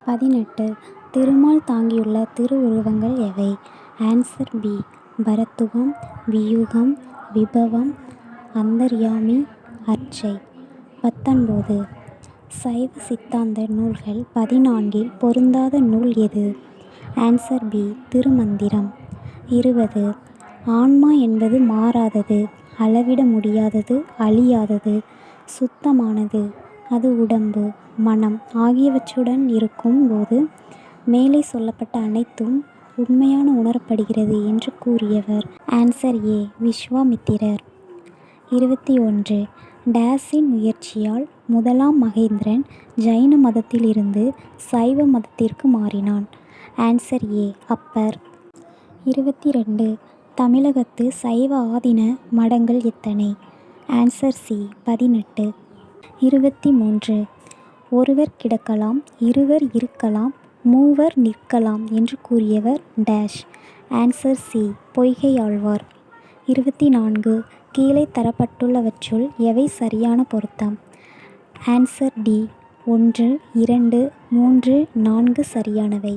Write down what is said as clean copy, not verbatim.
18. திருமால் தாங்கியுள்ள திருவுருவங்கள் எவை? Answer B. பரத்துவம், வியூகம், விபவம், அந்தர்யாமி, அர்ச்சை. 19. சைவ சித்தாந்த நூல்கள் 14இல் பொருந்தாத நூல் எது? Answer B. திருமந்திரம். 20. ஆன்மா என்பது மாறாதது, அளவிட முடியாதது, அழியாதது, சுத்தமானது. அது உடம்பு, மனம் ஆகியவற்றுடன் இருக்கும் போது மேலே சொல்லப்பட்ட அனைத்தும் உண்மையான உணரப்படுகிறது என்று கூறியவர். Answer A. விஸ்வாமித்திரர். 21. டேஸின் முயற்சியால் முதலாம் மகேந்திரன் ஜைன மதத்திலிருந்து சைவ மதத்திற்கு மாறினான். Answer A. அப்பர். 22. தமிழகத்து சைவ ஆதீன மடங்கள் எத்தனை? Answer C. 18. 23. ஒருவர் கிடக்கலாம், இருவர் இருக்கலாம், மூவர் நிற்கலாம் என்று கூறியவர் டேஷ். Answer C. பொய்கையாழ்வார். 24. கீழே தரப்பட்டுள்ளவற்றுள் எவை சரியான பொருத்தம்? Answer D. 1, 2, 3, 4 சரியானவை.